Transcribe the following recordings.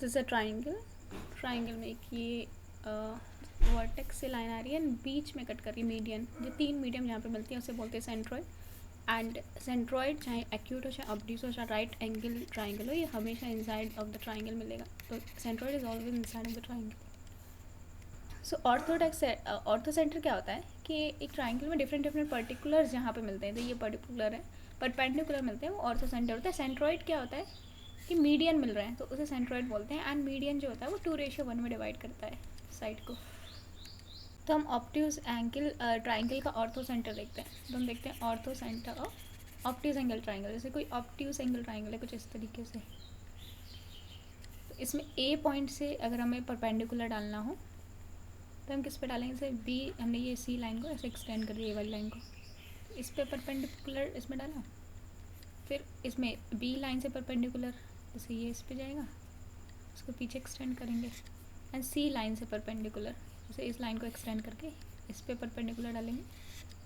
This a triangle, triangle में एक ये वर्टेक्स से लाइन आ रही है एंड बीच में कट कर रही है मीडियन, जो तीन मीडियम यहाँ पे मिलती हैं उसे बोलते हैं सेंट्रॉइड। एंड सेंट्रॉइड चाहे एक्यूट हो चाहे ऑब्ट्यूस हो चाहे राइट एंगल ट्राइंगल हो, ये हमेशा इनसाइड ऑफ द ट्राइंगल मिलेगा। तो centroid is always inside of the triangle. So ऑर्थोडेक्स ortho centre क्या होता है कि एक ट्राइंगल में डिफरेंट डिफरेंट पर्टिकुलर्स जहाँ पे मिलते हैं, तो ये पर्टिकुलर है परपेंडिकुलर मिलते हैं, वो ऑर्थो सेंटर होता है। सेंट्रॉइड क्या होता है कि मीडियन मिल रहे हैं तो उसे सेंट्रॉइड बोलते हैं। एंड मीडियन जो होता है वो 2:1 में डिवाइड करता है साइड को। तो हम ऑप्ट्यूज एंगल ट्राइंगल का ऑर्थो सेंटर देखते हैं। तो हम देखते हैं ortho centre of obtuse angle triangle. जैसे कोई ऑप्ट्यूज एंगल ट्राइंगल है कुछ इस तरीके से, तो इसमें ए पॉइंट से अगर हमें परपेंडिकुलर डालना हो तो हम किस पे डालेंगे? जैसे बी, हमने ये सी लाइन को ऐसे एक्सटेंड कर दिया, ये वाली लाइन को, इस पे परपेंडिकुलर इसमें डाला। फिर इसमें बी लाइन से परपेंडिकुलर, जैसे ये इस पे जाएगा, उसको पीछे एक्सटेंड करेंगे। एंड सी लाइन से परपेंडिकुलर, जैसे इस लाइन को एक्सटेंड करके इस पे परपेंडिकुलर डालेंगे,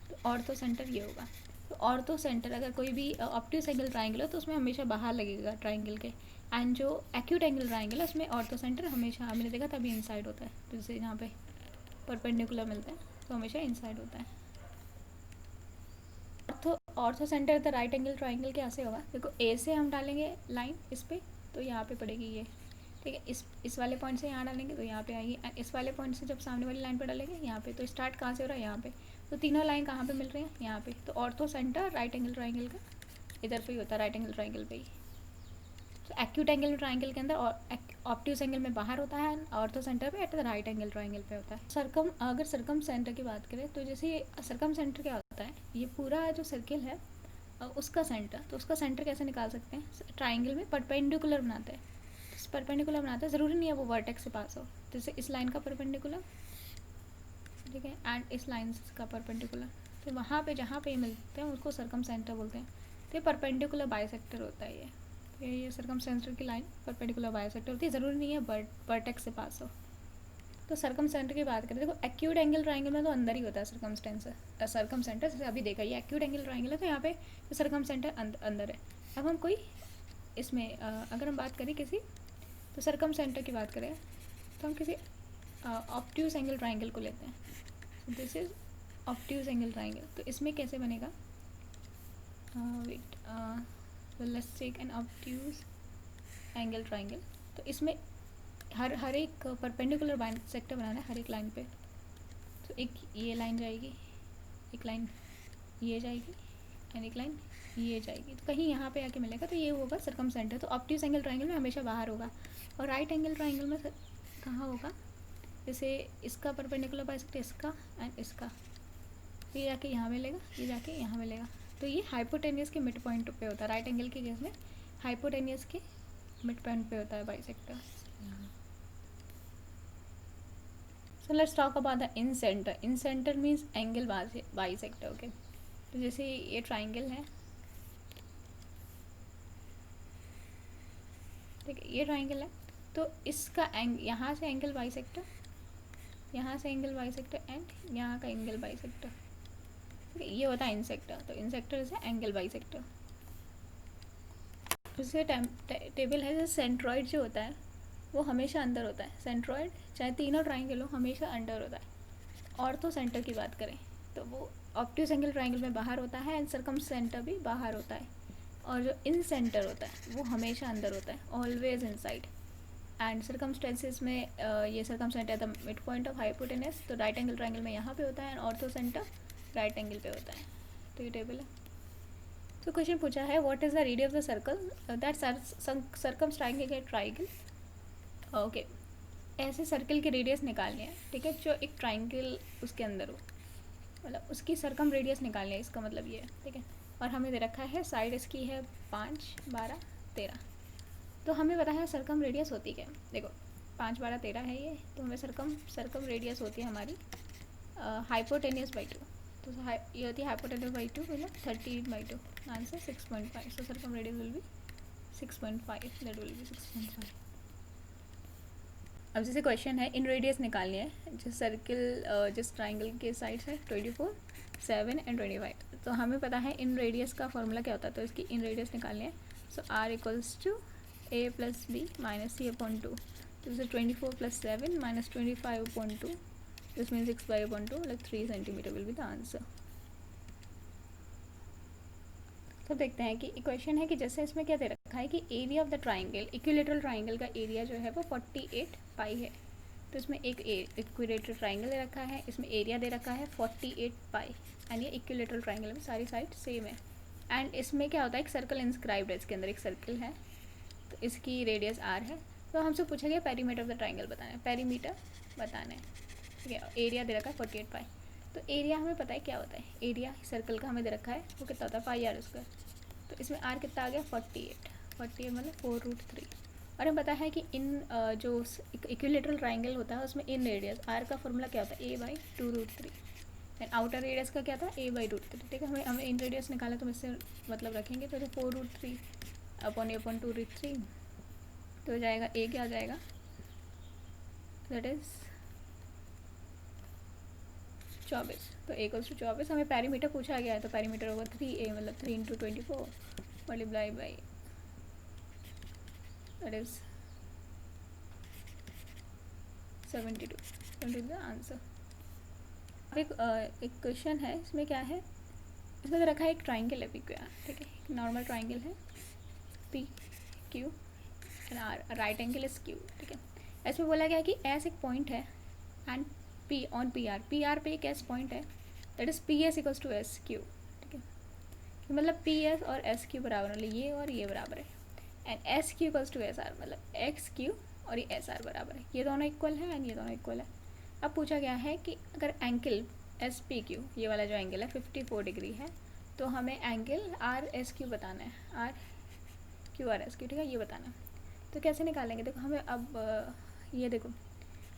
तो ऑर्थो सेंटर ये होगा। तो ऑर्थो सेंटर अगर कोई भी ऑप्टिक्स एंगल ट्राइंगल हो तो उसमें हमेशा बाहर लगेगा ट्राइंगल के। एंड जो एक्यूट एंगल ट्राइंगल है उसमें ऑर्थो सेंटर हमेशा, हमने देखा तभी इनसाइड होता है। तो जैसे यहाँ पे परपेंडिकुलर मिलते हैं तो हमेशा इनसाइड होता है। Ortho centre the right angle triangle कैसे होगा? देखो ए से हम डालेंगे लाइन इस पे, तो यहाँ पे पड़ेगी ये, ठीक है। इस वाले पॉइंट से यहाँ डालेंगे तो यहाँ पे आएगी। इस वाले पॉइंट से जब सामने वाली लाइन पर डालेंगे यहाँ पे, तो स्टार्ट कहाँ से हो रहा है? यहाँ पे। तो तीनों लाइन कहाँ पे मिल रही हैं? यहाँ पे। तो ortho centre right angle triangle का इधर पे ही होता है, राइट एंगल ट्राइंगल पे ही। तो एक्यूट एंगल ट्राइंगल के अंदर ऑप्ट्यूस एंगल में बाहर होता है, ऑर्थो सेंटर पे at the right angle triangle पे होता है। अगर सरकम सेंटर की बात करें तो जैसे सरकम सेंटर क्या होता है, ये पूरा जो सर्किल है उसका सेंटर, तो उसका सेंटर कैसे निकाल सकते हैं? ट्राइंगल में परपेंडिकुलर बनाते हैं। परपेंडिकुलर बनाते हैं, ज़रूरी नहीं है वो वर्टेक्स से पास हो। जैसे इस लाइन का परपेंडिकुलर, ठीक है, एंड इस लाइन का परपेंडिकुलर, तो वहाँ पे जहाँ पे मिलते हैं उसको सरकम सेंटर बोलते हैं। तो ये परपेंडिकुलर बाइसेक्टर होता है ये। तो ये सरकम सेंटर की लाइन परपेंडिकुलर बाइसेक्टर होती है, ज़रूरी नहीं है वर्टेक्स से पास हो। तो सरकम सेंटर की बात करें, देखो एक्यूट एंगल ट्राइंगल में तो अंदर ही होता है सरकम सेंटर। जैसे अभी देखा, ये एक्यूट एंगल ट्राइंगल है तो यहाँ पे सरकम सेंटर अंदर है। अब हम कोई इसमें अगर हम बात करें किसी, तो सरकम सेंटर की बात करें तो हम किसी ऑप्ट्यूस एंगल ट्राइंगल को लेते हैं। This is obtuse angle triangle. तो इसमें कैसे बनेगा? Wait, let's take an obtuse angle triangle. तो इसमें हर एक परपेंडिकुलर बाइसेक्टर बनाना है हर एक लाइन पे। तो एक ये लाइन जाएगी, एक लाइन ये जाएगी, एंड एक लाइन ये जाएगी। तो कहीं यहाँ पे आके मिलेगा तो ये होगा सरकम सेंटर। तो ऑप्ट्यूस एंगल ट्राइंगल में हमेशा बाहर होगा। और राइट एंगल ट्राइंगल में कहाँ होगा? जैसे इसका परपेंडिकुलर बाइसेक्टर इसका एंड इसका, ये जाके यहाँ मिलेगा, ये जाके यहाँ मिलेगा। तो ये हाइपोटेनियस के मिड पॉइंट पे होता है। राइट एंगल के केस में हाइपोटेनियस के मिड पॉइंट पे होता है bisector. So let's talk about the in center. In center means angle bisector, okay? तो जैसे ये ट्राइंगल है, ठीक है, ये ट्राइंगल है, तो इसका यहाँ से एंगल बाइसेक्टर, यहाँ से एंगल बाइसेक्टर एंड यहाँ का एंगल बाइसेक्टर, ठीक है, ये होता है इन सेक्टर। तो in sector is angle bisector. जैसे टेबल है, जैसे सेंट्रॉइड जो होता है वो हमेशा अंदर होता है। सेंट्रॉइड चाहे तीनों ट्राइंगल हो हमेशा अंदर होता है। ऑर्थो सेंटर की बात करें तो वो ऑप्टिक्स एंगल ट्राइंगल में बाहर होता है एंड सरकम सेंटर भी बाहर होता है। और जो इन सेंटर होता है वो हमेशा अंदर होता है, ऑलवेज इनसाइड। एंड सरकमस्टेंसेस में ये circumcentre the mid point of hypotenuse, तो राइट एंगल ट्राइंगल में यहाँ पे होता है and orthocentre right angle पे होता है। तो ये टेबल है। तो क्वेश्चन पूछा है what is the radius of the circle that circumscribing A triangle. Okay, ऐसे सर्कल की रेडियस निकालनी है, ठीक है, जो एक ट्राइंगल उसके अंदर हो, मतलब उसकी सरकम रेडियस निकालनी है, इसका मतलब ये है, ठीक है। और हमें दे रखा है साइड इसकी है 5, 12, 13। तो हमें पता है सरकम रेडियस होती क्या है। देखो 5, 12, 13 है ये, तो हमें सरकम रेडियस होती है हमारी हाइपोटेनियस बाई 2। तो ये होती है हाइपोटेनियस बाई 2, मतलब 13/2, answer 6.5। So circumradius will be 6.5, that will be 6.5। अब जैसे क्वेश्चन है इन रेडियस निकालनी है, जिस सर्किल जिस ट्राइंगल के साइड्स है 24, 7 एंड 25। तो हमें पता है इन रेडियस का फॉर्मूला क्या होता है, तो इसकी इन रेडियस निकालनी है। So r equals to a plus B minus C upon 2. तो इसे 24 plus 7 minus 25 upon 2. This means 6 upon 2 like 3 centimetre will be the answer. तो देखते हैं कि इक्वेशन है कि जैसे इसमें क्या दे रखा है कि area of the triangle, equilateral triangle का एरिया जो है वो 48 पाई है. तो इसमें एक इक्विलेटरल ट्राइंगल दे रखा है, इसमें एरिया दे रखा है 48 पाई. एंड ये इक्विलेटरल ट्राइंगल में सारी साइड सेम है. एंड इसमें क्या होता है, एक सर्कल इंस्क्राइब्ड है, इसके अंदर एक सर्कल है, तो इसकी रेडियस r है. तो हमसे पूछा गया पेरीमीटर ऑफ द ट्राइंगल बताना है, पेरीमीटर बताना है. ठीक है, एरिया दे रखा है 48 पाई. तो एरिया हमें पता है क्या होता है, एरिया सर्कल का हमें दे रखा है वो कितना होता है पाई r स्क्वायर. तो इसमें r कितना आ गया 48 मतलब 4√3. और हमें पता है कि इन जो इक्विलेटरल ट्राइंगल होता है उसमें इन रेडियस r का फॉर्मूला क्या होता है a/2√3. एंड आउटर रेडियस का क्या था a/√3. ठीक है, हमें इन रेडियस निकाला तो इससे मतलब रखेंगे. तो 4√3 अपॉन a/2√3 तो हो जाएगा a क्या आ जाएगा, दैट इज़ 24. तो a = 24. हमें पेरीमीटर पूछा गया है तो पेरीमीटर होगा 3a मतलब 3 × 24 multiply by that is 72 the answer. एक क्वेश्चन है, इसमें क्या है, इसमें रखा है एक ट्राइंगल है पी क्यू आर. ठीक है, एक नॉर्मल ट्राइंगल है P Q and R, right angle is Q. ठीक है, इसमें बोला गया कि एस एक पॉइंट है and P on P R पे एक एस पॉइंट है, that is P S equals to S Q. ठीक है, मतलब पी एस और एस क्यू बराबर, मतलब ये और ये बराबर है. And S Q equals to S R, मतलब एक्स क्यू और ये एस आर बराबर है. ये दोनों इक्वल है एंड ये दोनों इक्वल है. अब पूछा गया है कि अगर एंगल एस पी क्यू, ये वाला जो एंगल है 54 डिग्री है, तो हमें एंगल आर एस क्यू बताना है, R Q R S Q. ठीक है, ये बताना है. तो कैसे निकालेंगे, देखो हमें अब ये देखो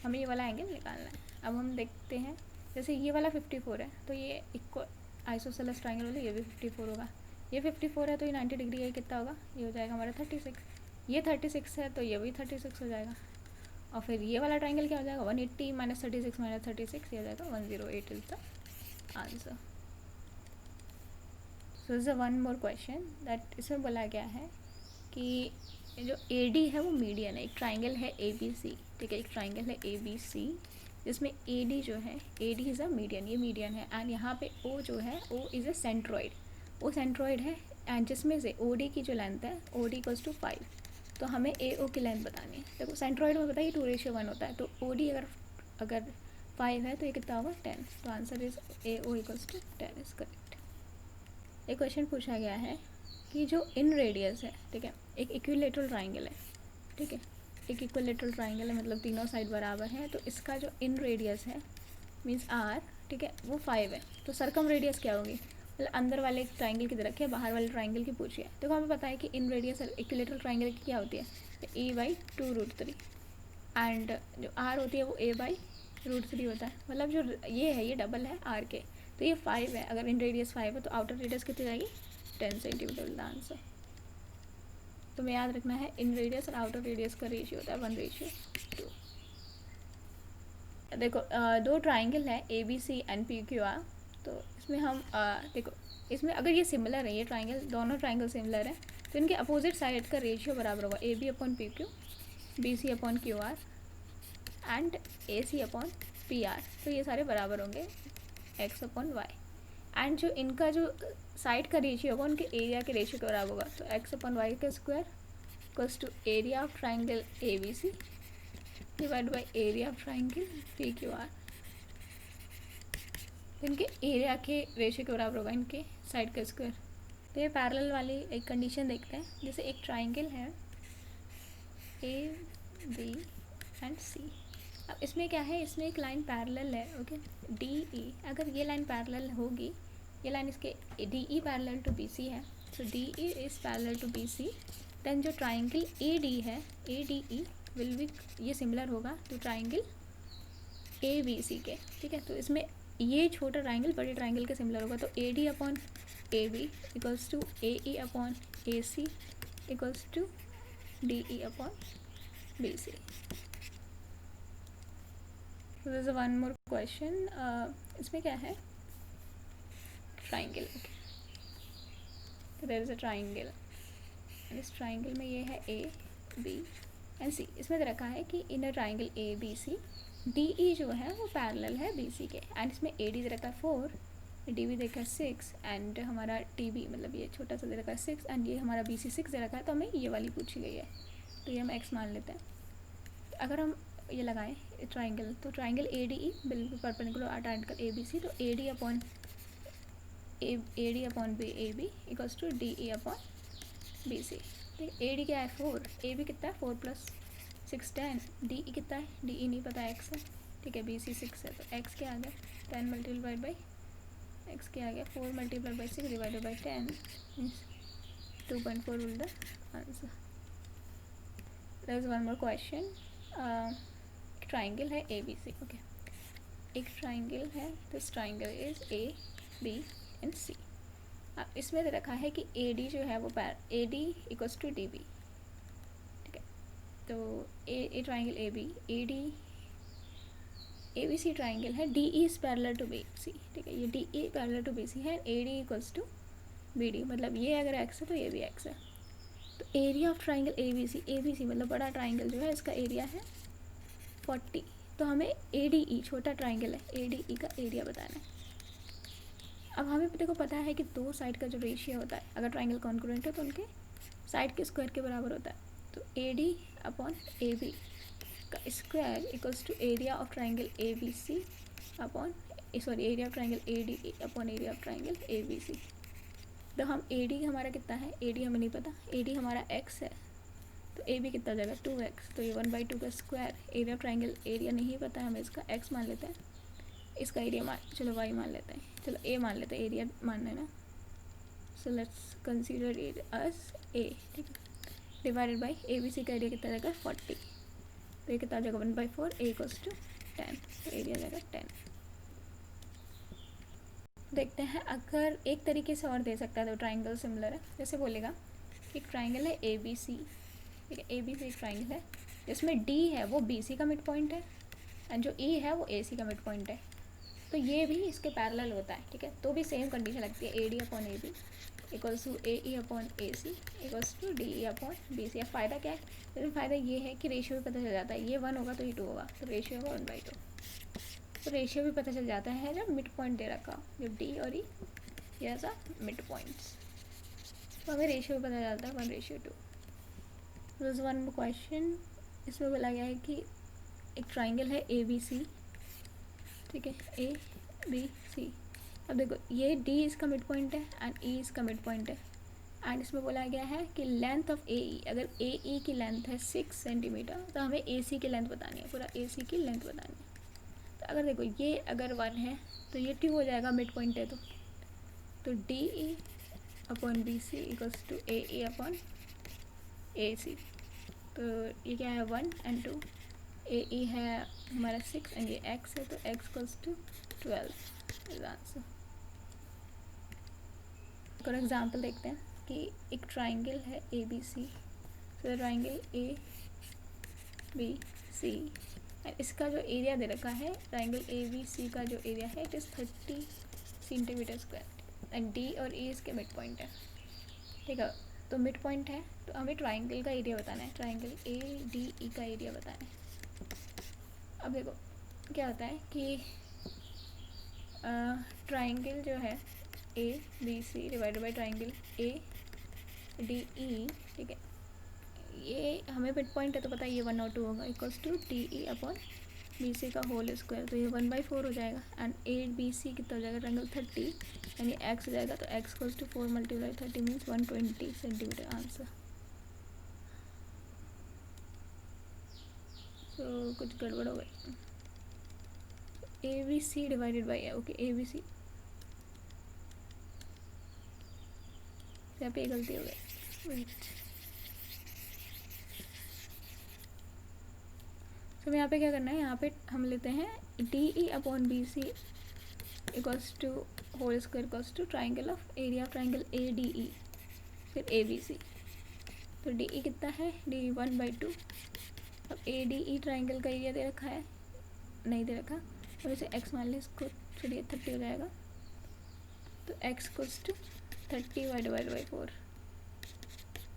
हमें ये वाला एंगल निकालना है. अब हम देखते हैं, जैसे ये वाला 54 है तो ये इक्वल आइसोसेलेस ट्राइंगल वाला ये भी 54 होगा. ये 54 है तो ये 90 डिग्री है, कितना होगा, ये हो जाएगा हमारा 36. ये 36 है तो ये भी 36 हो जाएगा. और फिर ये वाला ट्राइंगल क्या हो जाएगा 180 माइनस 36 माइनस 36, ये हो जाएगा 108 is the answer. So is a one more question that इसमें बोला गया है कि जो ए डी है वो मीडियन है. एक ट्राइंगल है ए बी सी. ठीक है, एक ट्राइंगल है ए बी सी जिसमें ए डी जो है, A D is a median, ये मीडियन है. एंड यहाँ पे ओ जो है ओ इज़ अ सेंट्रॉइड, वो सेंट्रॉइड है. एंड जिसमें से ओ डी की जो लेंथ है ओ डी इक्वल्स टू 5. तो हमें ए ओ की लेंथ बतानी है. देखो सेंट्रॉइड में बताइए 2:1 होता है, तो ओ डी अगर 5 है तो ये कितना होगा 10. तो answer is A O equals to 10 is correct. एक क्वेश्चन पूछा गया है कि जो इन रेडियस है, ठीक है, एक इक्विलेटरल ट्राइंगल है. ठीक है, एक इक्विलेटरल ट्राइंगल है मतलब तीनों साइड बराबर हैं. तो इसका जो इन रेडियस है मीन्स आर, ठीक है, वो 5 है. तो सरकम रेडियस क्या होगी, मतलब अंदर वाले ट्राइंगल की रखिए, बाहर वाले ट्राइंगल की पूछिए. देखो हमें पता है कि इन रेडियस इक्विलेटरल ट्राइंगल की क्या होती है, a/2√3. एंड जो r होती है वो a/√3 होता है. मतलब जो ये है ये डबल है r के. तो ये 5 है, अगर इन रेडियस 5 है तो आउटर रेडियस कितनी जाएगी 10 सेंटीमीटर विल द आंसर. तो मैं याद रखना है इन रेडियस और आउटर रेडियस का रेशियो होता है 1:2. देखो दो ट्राइंगल है A B C and P Q R. तो इसमें हम देखो इसमें अगर ये सिमिलर है, ये ट्राइंगल, दोनों ट्राइंगल सिमिलर है, तो इनके अपोजिट साइड का रेशियो बराबर होगा A B upon P Q, B C upon Q R and A C upon P R. तो ये सारे बराबर होंगे एक्स अपॉन वाई. एंड जो इनका जो साइड का रेशियो होगा उनके एरिया के रेशियो के बराबर होगा. तो एक्स अपॉन वाई का square equals to area of triangle A B C divide by area of triangle P Q R. इनके एरिया के रेशियो के बराबर होगा इनके साइड का स्क्वायर. तो ये पैरेलल वाली एक कंडीशन देखते हैं. जैसे एक ट्राइंगल है ए बी एंड सी. अब इसमें क्या है, इसमें एक लाइन पैरेलल है, ओके, डी ई. अगर ये लाइन पैरेलल होगी, ये लाइन इसके D E parallel to B C है, so D E is parallel to B C. Then जो ट्राइंगल ए डी है, A D E will be, ये सिमिलर होगा to triangle A B C के. ठीक है, तो इसमें ये छोटा ट्राइंगल बड़े ट्राइंगल के सिमिलर होगा. तो A D upon A B equals to A E upon A C equals to D E upon B C. This is one more question. इसमें क्या है, ट्राइंगल. ओके, तो देयर इज अ ट्राइंगल. इस triangle में ये है A B and सी। इसमें दे रखा है कि in a triangle A B C D E जो है वो पैरेलल है बी सी के, एंड इसमें ए डी दे रखा है 4, डी बी देखा है 6 एंड हमारा टी बी मतलब ये छोटा सा दे रखा है 6 एंड ये हमारा बी सी 6 दे रखा है, तो हमें ये वाली पूछी गई है, तो ये हम एक्स मान लेते हैं। अगर हम ये लगाएं ट्राइंगल, तो ट्राइंगल ए डी ई बिल्कुल perpendicular triangle A B C, तो A D upon B A B equals to D E upon B C. ठीक है, ए डी क्या है 4, ए बी कितना है 4 + 6 10, डी ई कितना है, डी ई नहीं पता एक्स है। ठीक है, बी सी 6 है, तो एक्स क्या आ गया 10 मल्टीप्लाइड बाई एक्स क्या आ गया 4 multiplied by 6 divided by 10 means 2.4 will the answer. There is one more question. Triangle है ए बी सी, ओके, एक ट्राइंगल है, this triangle is A B and C. अब इसमें दे रखा है कि ए डी जो है वो A D equals to D B. ठीक है, तो A triangle A D A B C triangle है, D E is parallel to B C. ठीक है, ये D E parallel to B C है, A D equals to B D, मतलब ये अगर एक्स है तो ये भी एक्स है। तो area of triangle A B C मतलब बड़ा ट्राइंगल जो है इसका एरिया है 40, तो हमें ए डी ई छोटा ट्राइंगल है ए डी ई का एरिया बताना है। अब हमें देखो पता है कि दो साइड का जो रेशियो होता है, अगर ट्राइंगल कॉन्ग्रुएंट है तो उनके साइड के स्क्वायर के बराबर होता है, तो A D upon A B का square equals to area of triangle A B C upon area of triangle A D upon area of triangle A B C. तो हम ए डी हमारा कितना है, ए डी हमें नहीं पता, A D हमारा एक्स है, तो ए बी कितना हो जाएगा 2x, तो ये 1/2 का square, area of triangle area नहीं पता है हमें, इसका एक्स मान लेते हैं, इसका एरिया चलो वाई मान लेते हैं, चलो ए मान लेते हैं, एरिया मानना है ना, so let's consider it as A. ठीक है, divided by A B C का एरिया कितना जाएगा 40, तो ये कितना आ जाएगा 1/4, ए इक्वल्स टू 10, तो एरिया जाएगा 10। देखते हैं अगर एक तरीके से और दे सकता है तो ट्राइंगल सिमिलर है, जैसे बोलेगा एक ट्राइंगल है ए बी सी। ठीक है, ए बी सी एक ट्राइंगल है जिसमें डी है वो बी सी का मिड पॉइंट है एंड जो ई है वो ए सी का मिड पॉइंट है, तो ये भी इसके पैरेलल होता है। ठीक है, तो भी सेम कंडीशन लगती है, A D upon A B equals to A E upon A C equals to D E upon B C. अब फ़ायदा क्या है, लेकिन फ़ायदा ये है कि रेशियो भी पता चल जाता है, ये 1 होगा तो ये 2 होगा, तो रेशियो होगा 1/2, तो रेशियो भी पता चल जाता है जब मिड पॉइंट दे रखा हो, जब डी और ई ये ऐसा मिड पॉइंट्स, तो हमें रेशियो भी पता चलता है 1:2। This is one question. इसमें बोला गया है कि एक ट्राइंगल है ए बी सी। ठीक है, ए बी सी, अब देखो ये डी इसका मिड पॉइंट है एंड ई इसका मिड पॉइंट है, एंड इसमें बोला गया है कि लेंथ ऑफ ए ई, अगर ए ई की लेंथ है 6 सेंटीमीटर तो हमें ए सी की लेंथ बतानी है, पूरा ए सी की लेंथ बतानी है। तो अगर देखो ये अगर 1 है तो ये 2 हो जाएगा, मिड पॉइंट है तो D E upon B C equals to A E upon A C, तो ये क्या है 1 एंड 2, ए ई है हमारा 6 एंड ये एक्स है, तो X equals to 12 is answer. For example देखते हैं कि एक ट्राइंगल है ए बी सी, तो ट्राइंगल ए बी सी, इसका जो एरिया दे रखा है ट्राइंगल ए बी सी का जो एरिया है it is 30 centimetre square and D और ई इसके मिड पॉइंट है। ठीक है, तो मिड पॉइंट है तो हमें ट्राइंगल का एरिया बताना है, ट्राइंगल ए डी ई का एरिया बताना है। अब देखो क्या होता है कि ट्राइंगल जो है A B C divided by triangle A D E, ठीक है, ये हमें मिड पॉइंट है तो पता है ये 1 और 2 होगा, equals to D E upon B C का होल स्क्वायर, तो ये 1/4 हो जाएगा एंड ए बी सी कितना हो जाएगा ट्राइंगल 30 यानी एक्स हो जाएगा, तो X equals to 4 multiply 30 means 120 centimetre answer. तो कुछ गड़बड़ हो गई, A B C divided by है, ओके ए बी सी, यहाँ पे गलती हो गई, वेट। तो यहाँ पे क्या करना है, यहाँ पे हम लेते हैं D E upon B C equals to whole square equals to triangle of area of triangle A D E, फिर ए बी सी, तो डी ई कितना है, डी 1/2। अब ए डी ई ट्राइंगल का एरिया दे रखा है, नहीं दे रखा, तो इसे एक्स मान लें, इसको चलिए 30 हो जाएगा, तो X equals to 30 divided by 4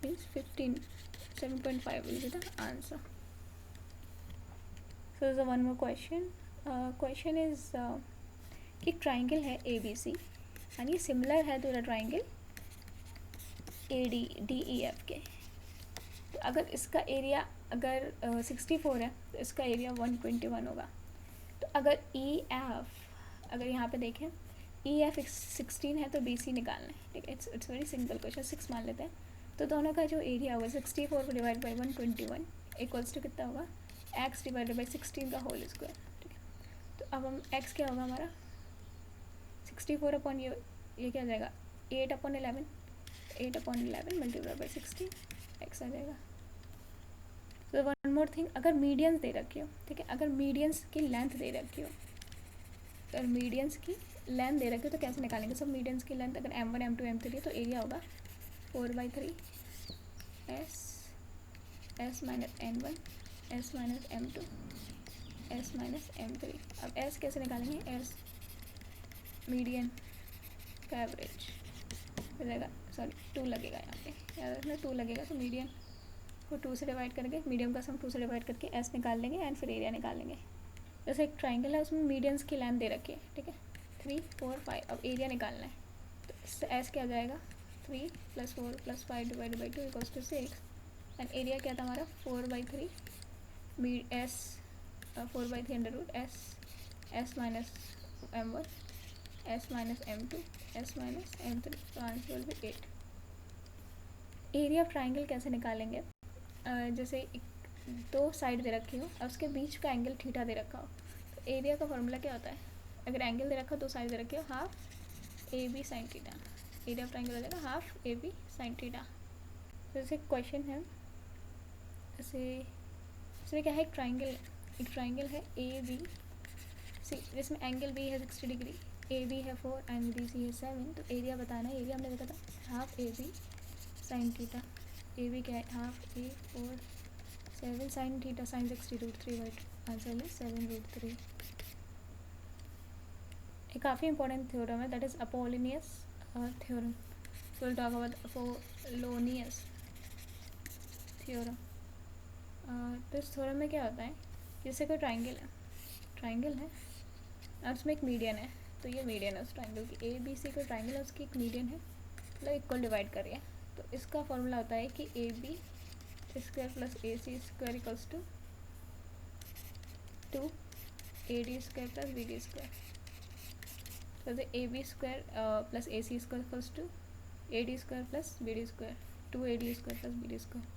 means 15 7.5 will be the answer. So there's one more question. Question is कि ट्राइंगल है ए बी सी एंड ये सिमिलर है to the triangle A D D E F के. तो अगर इसका area अगर 64 है तो इसका एरिया 121 होगा. तो अगर ई एफ अगर यहाँ पे देखें ई एफ 16 है तो बी सी निकालना है. ठीक है, इट्स वेरी सिंपल क्वेश्चन. 6 मान लेते हैं. तो दोनों का जो एरिया होगा 64 को डिवाइड बाई 121 इक्वल्स टू कितना होगा x डिवाइडेड बाई 16 का होल स्क्वायर. ठीक है, तो अब हम x क्या होगा हमारा 64 अपॉन ये क्या आ जाएगा 8 अपॉन 11 मल्टीप्लाई बाई 16 x आ जाएगा. तो वन मोर थिंग, अगर मीडियंस दे रखी हो, ठीक है, अगर मीडियंस की लेंथ दे रखी हो, अगर मीडियंस की लेंथ दे रखी हो तो कैसे निकालेंगे. सब मीडियंस की लेंथ अगर m1 m2 m3 है तो एरिया होगा 4/3 s minus n1 s minus m2 s minus m3. अब s कैसे निकालेंगे. s मीडियन का एवरेज मिलेगा, सॉरी 2 लगेगा यहाँ पे, याद रखना 2 लगेगा. तो मीडियन को 2 से डिवाइड करके मीडियम का सम 2 से डिवाइड करके s निकाल लेंगे एंड फिर एरिया निकालेंगे. जैसे एक ट्राइंगल है उसमें मीडियंस की लेंथ दे रखी है. ठीक है, 3 4 5. अब एरिया निकालना है तो इससे s क्या आ जाएगा 3 + 4 + 5 divide by 2 equals to 6 and area क्या था हमारा 4/3 s 4/3 under root s minus m1 s minus m2 s minus m3. तो answer will be 8. Area of triangle कैसे निकालेंगे. जैसे दो साइड दे रखी हो और उसके बीच का एंगल थीटा दे रखा हो तो एरिया का फॉर्मूला क्या होता है. अगर एंगल दे रखा हो दो साइड दे रखी हो half A B sine theta. Area of triangle हो जाएगा half A B sine theta. जैसे क्वेश्चन है, जैसे इसमें क्या है एक ट्राइंगल है ए बी सी जिसमें एंगल बी है 60 डिग्री, ए बी है 4 एंड बी सी है 7. तो एरिया बताना है. एरिया हमने देखा था half A B sine theta. A B क्या है half A 4 7 sine theta sine 60 √3 answer है 7 √3. ये काफ़ी इंपॉर्टेंट थ्योरम है, that is Apollonius theorem. So will talk about Apollonius theorem. तो इस थ्योरम में क्या होता है, जैसे कोई ट्राइंगल है और उसमें एक मीडियन है. तो ये मीडियन है उस ट्राइंगल की, ए बी सी कोई ट्राइंगल है उसकी एक मीडियन है, मतलब इक्वल डिवाइड कर रही है. तो इसका फॉर्मूला होता है कि A B square plus A C square equals to 2 A D square plus B D square. तो A B square plus A C square equals to A D square plus B D square 2 A D square plus B D square.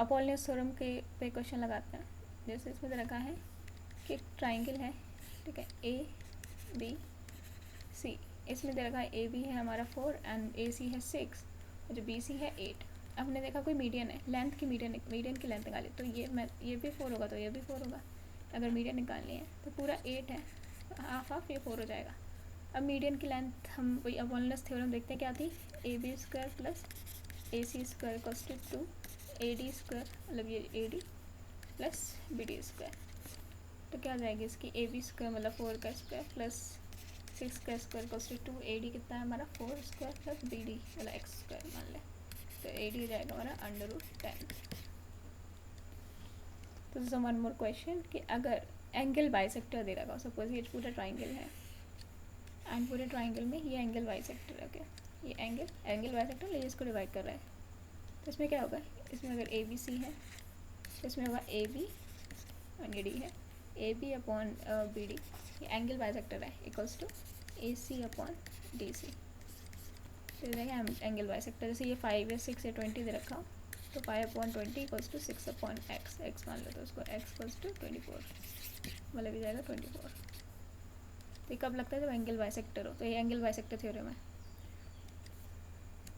Apollonius theorem के पे question लगाते हैं. जैसे इसमें रखा है कि एक ट्राइंगल है, ठीक है, ए बी सी. इसमें दे रखा है ए बी है हमारा 4 एंड ए सी है 6 और जो बी सी है 8. हमने देखा कोई मीडियन है, लेंथ की मीडियन की लेंथ निकाली. तो ये भी 4 होगा तो ये भी 4 होगा. अगर मीडियन निकालनी है तो पूरा 8 है, हाफ ये 4 हो जाएगा. अब मीडियन की लेंथ हम वही अपोलोनियस थ्योरम देखते हैं क्या थी, A B square plus A C square equals to 2 A D square, मतलब ये A D plus B D square. तो क्या आ जाएगी इसकी ए बी स्क्वायर मतलब 4 का स्क्वायर प्लस 6 का square equals to 2 A D कितना है हमारा 4 स्क्वायर प्लस बी डी मतलब एक्स स्क्वायर मान लें. तो ए डी हो जाएगा हमारा √10. तो वन मोर क्वेश्चन कि अगर एंगल बाइसेक्टर दे रखा हो, सपोज ये पूरा ट्राइंगल है एंड पूरे ट्राइंगल में ये एंगल बाइसेक्टर है. ओके, ये एंगल बाइसेक्टर ले इसको डिवाइड कर रहा है. तो इसमें क्या होगा, इसमें अगर ए बी सी है तो इसमें होगा ए बी और ये डी है A B upon B D. ये एंगल बाइसेक्टर है equals to A C upon D C. तो एंगल बाइसेक्टर जैसे ये 5 या 6 या 20 दे रखा हो तो 5/20 इक्वल्स टू 6/x. एक्स मान लो तो उसको x इक्वल्स टू 24 मतलब भी जाएगा 24. तो कब लगता है जब एंगल बाइसेक्टर हो. तो ये एंगल बाइसेक्टर थ्योरम है.